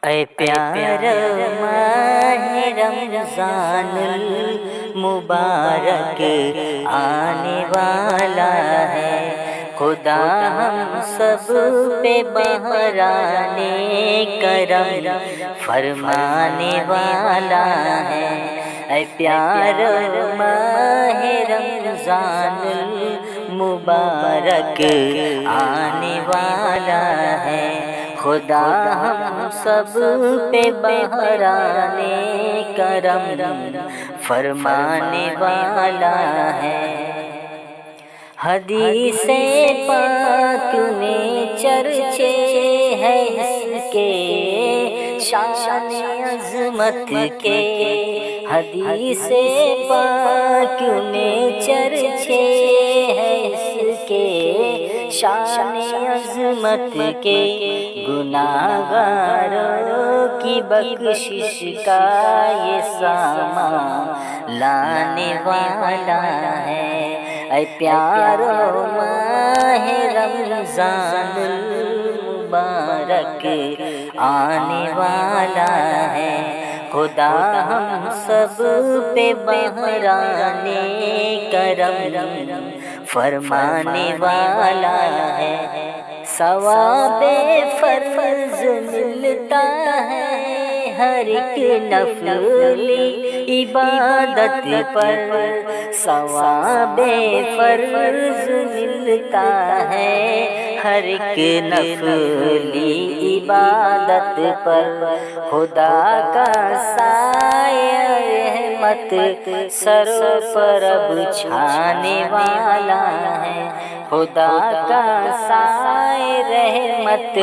اے پیارا ماہ رمضان المبارک آنے والا ہے، خدا ہم سب پہ بحران کرم فرمانے والا ہے۔ اے پیارا ماہ رمضان المبارک آنے والا ہے، خدا ہم سب پہ بحران کرم فرمانے والا ہے۔ حدیث پاک میں چرچے ہے اس کے شان عظمت کے، حدیث پاک میں چرچے ہے اس کے شان عظمت کے، گناہگاروں کی بخشش کا یہ سامان لانے والا ہے۔ اے پیارا ماہ رمضان المبارک آنے والا ہے، خدا ہم سب پہ بحران کرم فرمانے والا ہے۔ ثواب فرض ملتا ہے ہر ایک نفلی عبادت پر، ثواب فرض ملتا ہے ہر ایک نفلی عبادت پر، خدا کا سایہ رحمت سر پر اب چھانے والا ہے، خدا کا سایہ رحمت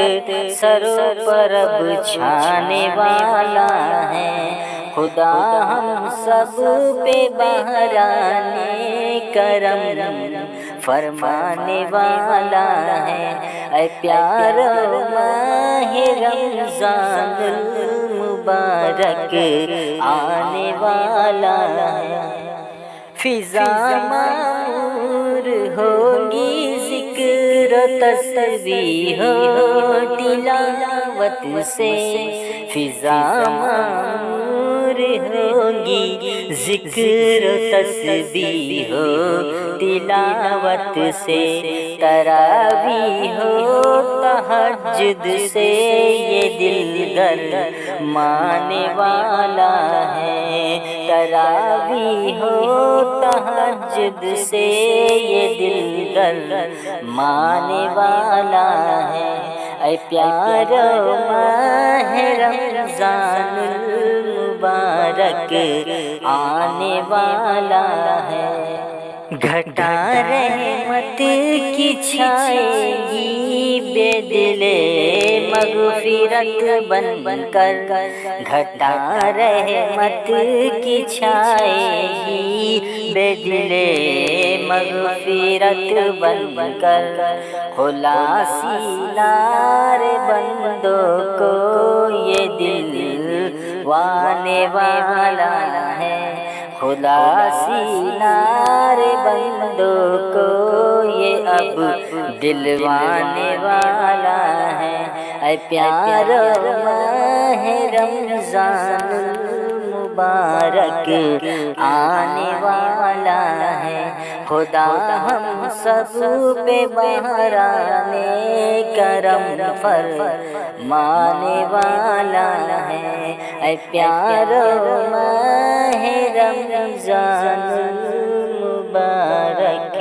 سر پر اب چھانے والا ہے، خدا ہم سب پہ بحران کرم فرمانے والا ہے۔ اے پیارا ماہ رمضان المبارک آنے والا ہے، فضا معمور ہوگی ذکر و تسبیح و تلاوت سے، فضا معمور ہوگی ذکر و تسبیح و تلاوت سے، تراویح و تہجد سے یہ دل گرمانے والا ہے، تراویح و تہجد سے یہ دل گرمانے والا ہے۔ اے پیارا ماہ رمضان المبارک آنے والا ہے، گھٹا رحمت کی چھائے گی بے دل مغفرت بن کر، گھٹا رحمت کی چھائے گی بے دل مغفرت بن کر، خلاصی نار بندوں کو یہ دل وانے والا ہے، خلاصی نار بندوں کو یہ اب دلوانے والا ہے۔ اے پیارا ماہ رمضان المبارک آنے والا ہے، خدا ہم سب پہ بحران کرم فرمانے والا ہے۔ اے پیارا ماہ رمضان المبارک